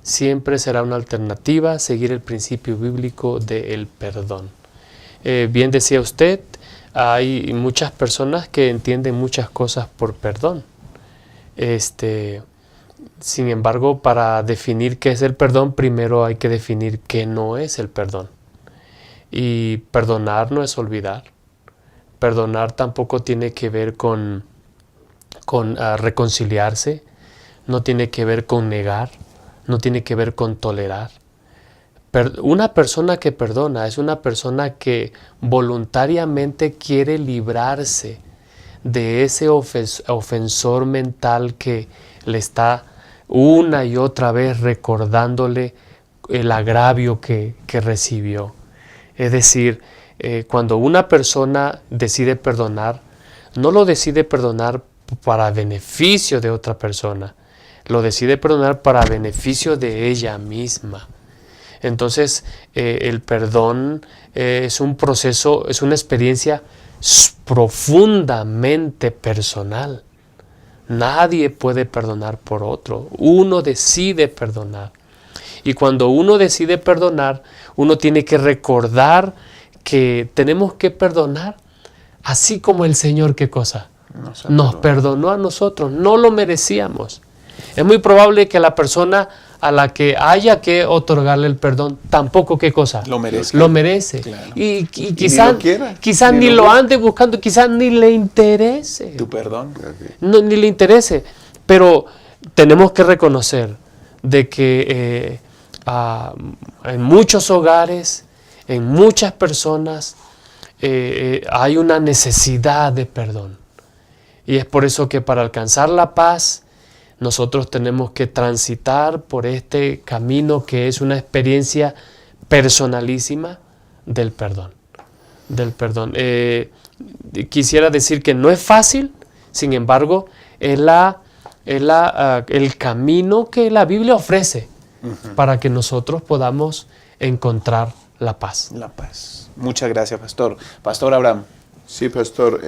siempre será una alternativa seguir el principio bíblico del perdón. Bien decía usted, hay muchas personas que entienden muchas cosas por perdón. Sin embargo, para definir qué es el perdón, primero hay que definir qué no es el perdón. Y perdonar no es olvidar. Perdonar tampoco tiene que ver con reconciliarse, no tiene que ver con negar, no tiene que ver con tolerar. Una persona que perdona es una persona que voluntariamente quiere librarse de ese ofensor mental que le está una y otra vez recordándole el agravio que recibió. Es decir, cuando una persona decide perdonar, no lo decide perdonar para beneficio de otra persona, lo decide perdonar para beneficio de ella misma. Entonces, el perdón es un proceso, es una experiencia profundamente personal. Nadie puede perdonar por otro. Uno decide perdonar. Y cuando uno decide perdonar, uno tiene que recordar que tenemos que perdonar así como el Señor, ¿qué cosa? Nos perdonó a nosotros, no lo merecíamos. Es muy probable que la persona a la que haya que otorgarle el perdón tampoco, ¿qué cosa? Lo merece. Lo merece. Claro. Y quizás ni lo quiera. ande buscando, quizás ni le interese. Tu perdón. No, ni le interese. Pero tenemos que reconocer de que en muchos hogares, en muchas personas, hay una necesidad de perdón. Y es por eso que para alcanzar la paz, nosotros tenemos que transitar por este camino que es una experiencia personalísima del perdón. Quisiera decir que no es fácil, sin embargo, es el camino que la Biblia ofrece para que nosotros podamos encontrar la paz. La paz. Muchas gracias, pastor. Pastor Abraham. Sí, pastor,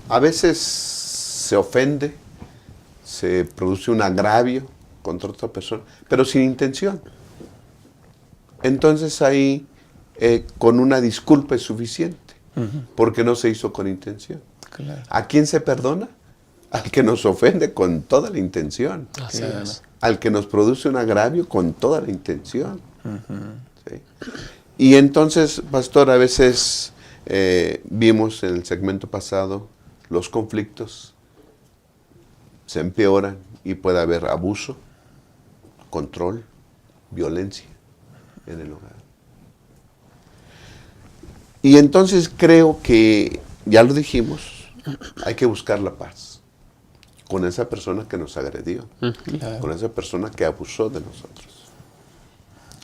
a veces se ofende, se produce un agravio contra otra persona, pero sin intención. Entonces ahí con una disculpa es suficiente, porque no se hizo con intención. Claro. ¿A quién se perdona? Al que nos ofende con toda la intención. Así es. Al que nos produce un agravio con toda la intención. ¿Sí? Y entonces, pastor, a veces vimos en el segmento pasado los conflictos se empeoran y puede haber abuso, control, violencia en el hogar. Y entonces creo que, ya lo dijimos, hay que buscar la paz con esa persona que nos agredió, con esa persona que abusó de nosotros.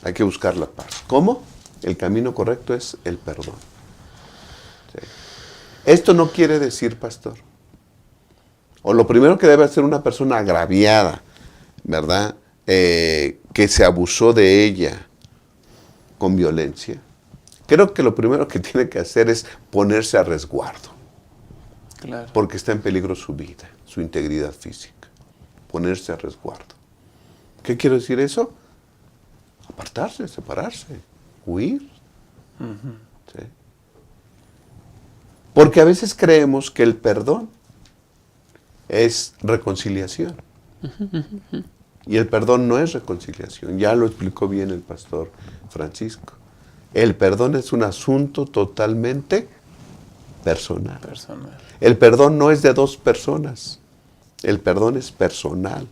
Hay que buscar la paz. ¿Cómo? El camino correcto es el perdón. ¿Sí? Esto no quiere decir, pastor, o lo primero que debe hacer una persona agraviada, ¿verdad? Que se abusó de ella con violencia. Creo que lo primero que tiene que hacer es ponerse a resguardo. Claro. Porque está en peligro su vida, su integridad física. Ponerse a resguardo. ¿Qué quiere decir eso? Apartarse, separarse, huir. ¿Sí? Porque a veces creemos que el perdón es reconciliación. Y el perdón no es reconciliación. Ya lo explicó bien el pastor Francisco. El perdón es un asunto totalmente personal. El perdón no es de dos personas. El perdón es personal.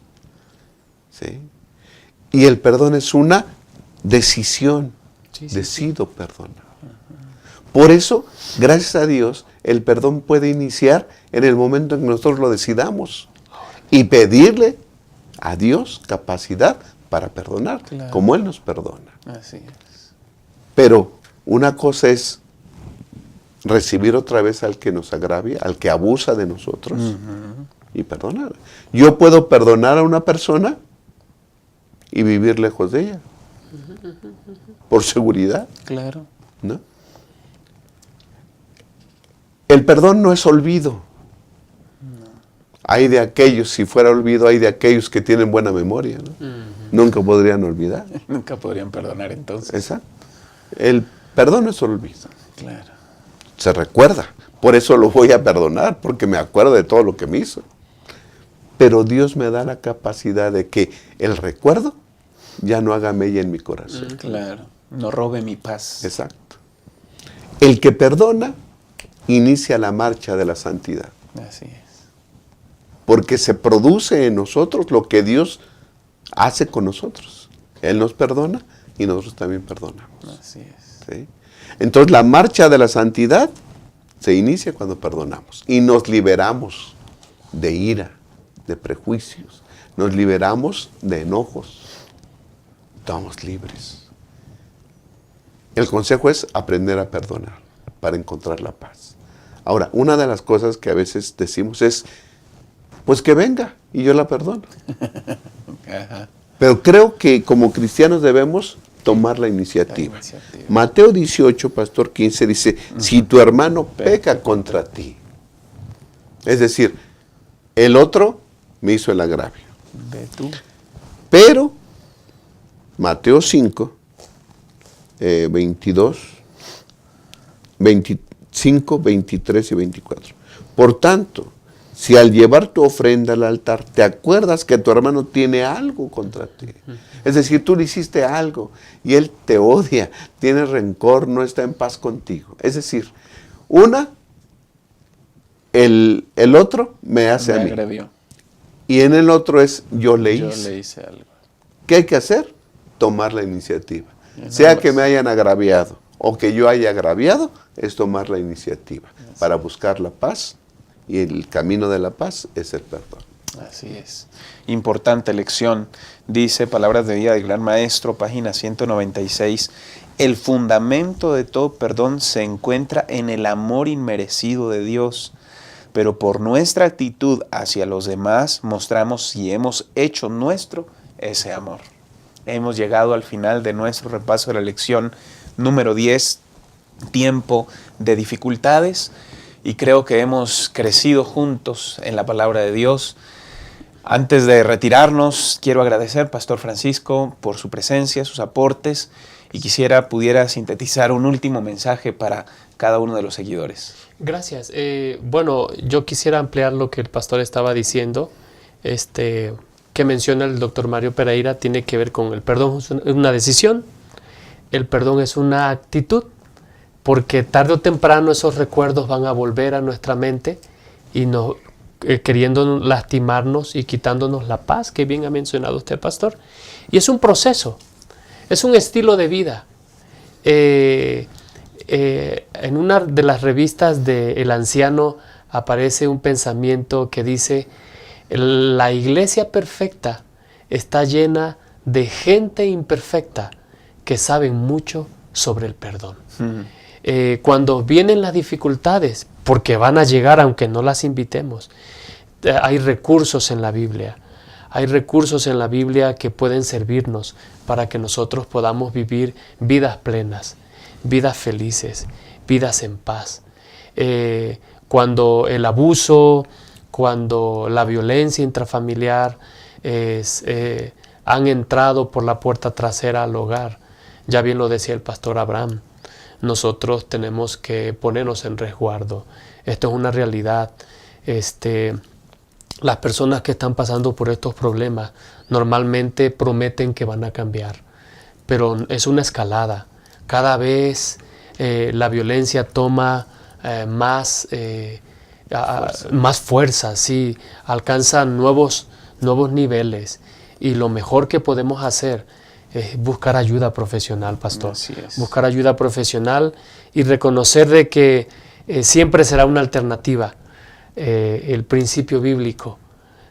¿Sí? Y el perdón es una decisión. Decido perdonar. Por eso, gracias a Dios, el perdón puede iniciar en el momento en que nosotros lo decidamos y pedirle a Dios capacidad para perdonar, como Él nos perdona. Así es. Pero una cosa es recibir otra vez al que nos agravia, al que abusa de nosotros, y perdonar. Yo puedo perdonar a una persona y vivir lejos de ella, por seguridad. Claro. ¿No? El perdón no es olvido. No. Hay de aquellos, si fuera olvido, hay de aquellos que tienen buena memoria, ¿no? Nunca podrían olvidar. Nunca podrían perdonar entonces. Exacto. El perdón no es olvido. Claro. Se recuerda. Por eso lo voy a perdonar, porque me acuerdo de todo lo que me hizo. Pero Dios me da la capacidad de que el recuerdo ya no haga mella en mi corazón. Claro. No robe mi paz. Exacto. El que perdona inicia la marcha de la santidad. Así es. Porque se produce en nosotros lo que Dios hace con nosotros. Él nos perdona y nosotros también perdonamos. Así es. ¿Sí? Entonces la marcha de la santidad se inicia cuando perdonamos y nos liberamos de ira, de prejuicios, nos liberamos de enojos, estamos libres. El consejo es aprender a perdonar para encontrar la paz. Ahora, una de las cosas que a veces decimos es, pues que venga y yo la perdono. Ajá. Pero creo que como cristianos debemos tomar la iniciativa. Mateo 18, pastor 15, dice, si tu hermano peca contra ti, es decir, el otro me hizo el agravio. Ve tú. Pero, Mateo 5, 22, 25, 23 y 24. Por tanto, si al llevar tu ofrenda al altar te acuerdas que tu hermano tiene algo contra ti, es decir, tú le hiciste algo y él te odia, tiene rencor, no está en paz contigo. Es decir, el otro me hace a mí. Agredió. Y en el otro es yo le hice algo. ¿Qué hay que hacer? Tomar la iniciativa. Sea que me hayan agraviado o que yo haya agraviado, es tomar la iniciativa para buscar la paz. Y el camino de la paz es el perdón. Así es. Importante lección. Dice Palabras de Vida del Gran Maestro, página 196. El fundamento de todo perdón se encuentra en el amor inmerecido de Dios. Pero por nuestra actitud hacia los demás mostramos si hemos hecho nuestro ese amor. Hemos llegado al final de nuestro repaso de la lección número 10, tiempo de dificultades. Y creo que hemos crecido juntos en la palabra de Dios. Antes de retirarnos, quiero agradecer, Pastor Francisco, por su presencia, sus aportes, y pudiera sintetizar un último mensaje para cada uno de los seguidores. Gracias. Bueno, yo quisiera ampliar lo que el pastor estaba diciendo, que menciona el doctor Mario Pereira, tiene que ver con el perdón. Es una decisión, el perdón es una actitud, porque tarde o temprano esos recuerdos van a volver a nuestra mente y queriendo lastimarnos y quitándonos la paz, que bien ha mencionado usted, pastor. Y es un proceso, es un estilo de vida. En una de las revistas de El Anciano aparece un pensamiento que dice, la iglesia perfecta está llena de gente imperfecta que saben mucho sobre el perdón. Cuando vienen las dificultades, porque van a llegar aunque no las invitemos, hay recursos en la Biblia. Hay recursos en la Biblia que pueden servirnos para que nosotros podamos vivir vidas plenas, vidas felices, vidas en paz. Cuando el abuso, cuando la violencia intrafamiliar han entrado por la puerta trasera al hogar, ya bien lo decía el pastor Abraham, nosotros tenemos que ponernos en resguardo. Esto es una realidad. Las personas que están pasando por estos problemas normalmente prometen que van a cambiar, pero es una escalada. Cada vez la violencia toma más fuerza, sí, alcanza nuevos niveles, y lo mejor que podemos hacer es buscar ayuda profesional, pastor. Así es. Buscar ayuda profesional y reconocer de que siempre será una alternativa. El principio bíblico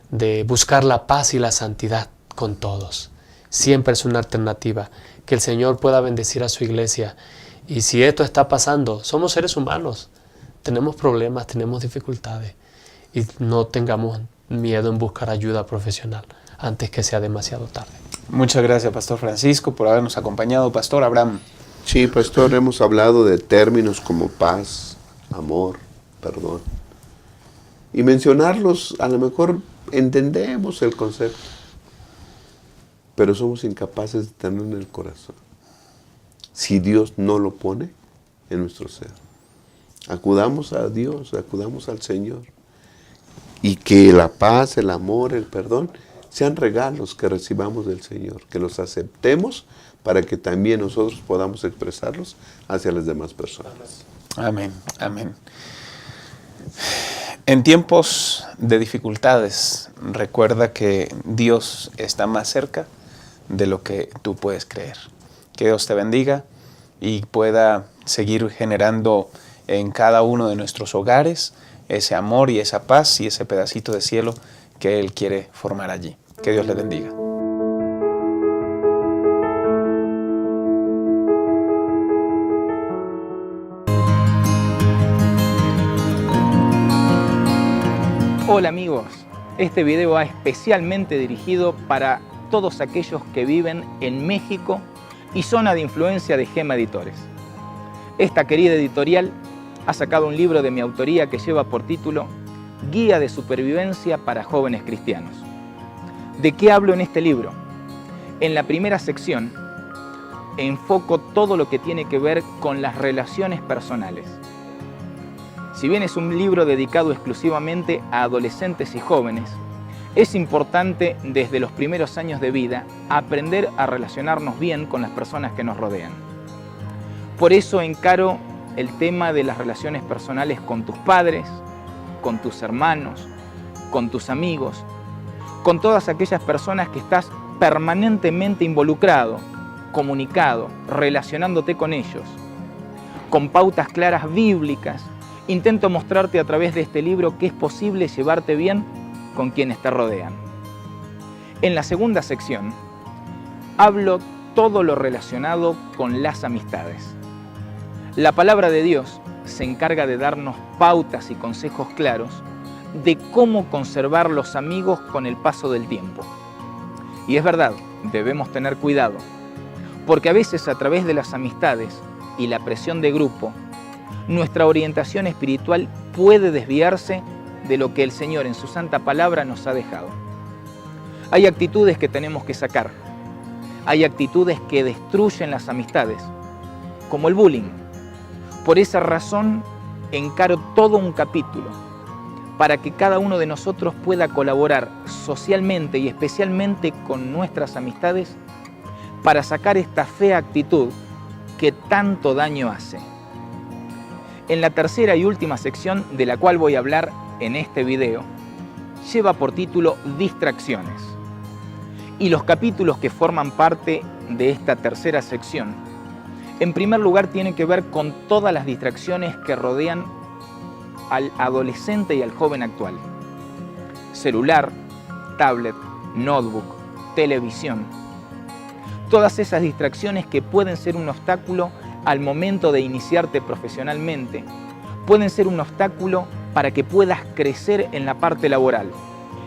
de buscar la paz y la santidad con todos. Siempre es una alternativa. Que el Señor pueda bendecir a su iglesia. Y si esto está pasando, somos seres humanos. Tenemos problemas, tenemos dificultades. Y no tengamos miedo en buscar ayuda profesional antes que sea demasiado tarde. Muchas gracias, Pastor Francisco, por habernos acompañado. Pastor Abraham. Sí, pastor, hemos hablado de términos como paz, amor, perdón. Y mencionarlos, a lo mejor entendemos el concepto, pero somos incapaces de tenerlo en el corazón. Si Dios no lo pone en nuestro ser. Acudamos a Dios, acudamos al Señor. Y que la paz, el amor, el perdón sean regalos que recibamos del Señor, que los aceptemos para que también nosotros podamos expresarlos hacia las demás personas. Amén, amén. En tiempos de dificultades, recuerda que Dios está más cerca de lo que tú puedes creer. Que Dios te bendiga y pueda seguir generando en cada uno de nuestros hogares ese amor y esa paz y ese pedacito de cielo que Él quiere formar allí. Que Dios le bendiga. Hola amigos, este video va especialmente dirigido para todos aquellos que viven en México y zona de influencia de Gema Editores. Esta querida editorial ha sacado un libro de mi autoría que lleva por título Guía de Supervivencia para Jóvenes Cristianos. ¿De qué hablo en este libro? En la primera sección enfoco todo lo que tiene que ver con las relaciones personales. Si bien es un libro dedicado exclusivamente a adolescentes y jóvenes, es importante desde los primeros años de vida aprender a relacionarnos bien con las personas que nos rodean. Por eso encaro el tema de las relaciones personales con tus padres, con tus hermanos, con tus amigos, con todas aquellas personas que estás permanentemente involucrado, comunicado, relacionándote con ellos. Con pautas claras bíblicas, intento mostrarte a través de este libro que es posible llevarte bien con quienes te rodean. En la segunda sección, hablo todo lo relacionado con las amistades. La palabra de Dios se encarga de darnos pautas y consejos claros de cómo conservar los amigos con el paso del tiempo. Y es verdad, debemos tener cuidado, porque a veces a través de las amistades y la presión de grupo, nuestra orientación espiritual puede desviarse de lo que el Señor en su santa palabra nos ha dejado. Hay actitudes que tenemos que sacar. Hay actitudes que destruyen las amistades, como el bullying. Por esa razón, encaro todo un capítulo para que cada uno de nosotros pueda colaborar socialmente y especialmente con nuestras amistades para sacar esta fea actitud que tanto daño hace. En la tercera y última sección, de la cual voy a hablar en este video, lleva por título Distracciones. Y los capítulos que forman parte de esta tercera sección, en primer lugar tienen que ver con todas las distracciones que rodean al adolescente y al joven actual. Celular, tablet, notebook, televisión. Todas esas distracciones que pueden ser un obstáculo al momento de iniciarte profesionalmente, pueden ser un obstáculo para que puedas crecer en la parte laboral.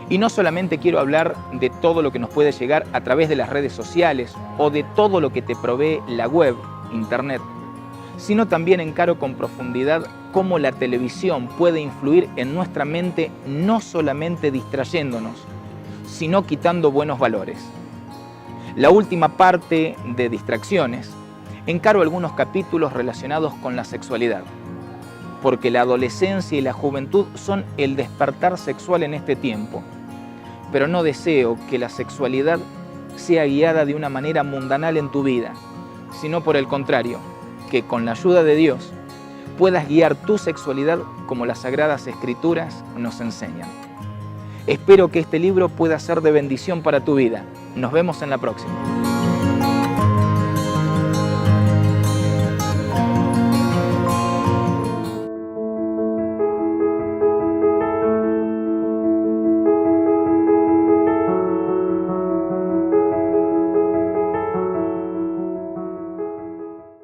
Y no solamente quiero hablar de todo lo que nos puede llegar a través de las redes sociales o de todo lo que te provee la web, internet, sino también encaro con profundidad cómo la televisión puede influir en nuestra mente, no solamente distrayéndonos, sino quitando buenos valores. La última parte de distracciones encaro algunos capítulos relacionados con la sexualidad, porque la adolescencia y la juventud son el despertar sexual en este tiempo. Pero no deseo que la sexualidad sea guiada de una manera mundanal en tu vida, sino por el contrario, que con la ayuda de Dios puedas guiar tu sexualidad como las Sagradas Escrituras nos enseñan. Espero que este libro pueda ser de bendición para tu vida. Nos vemos en la próxima.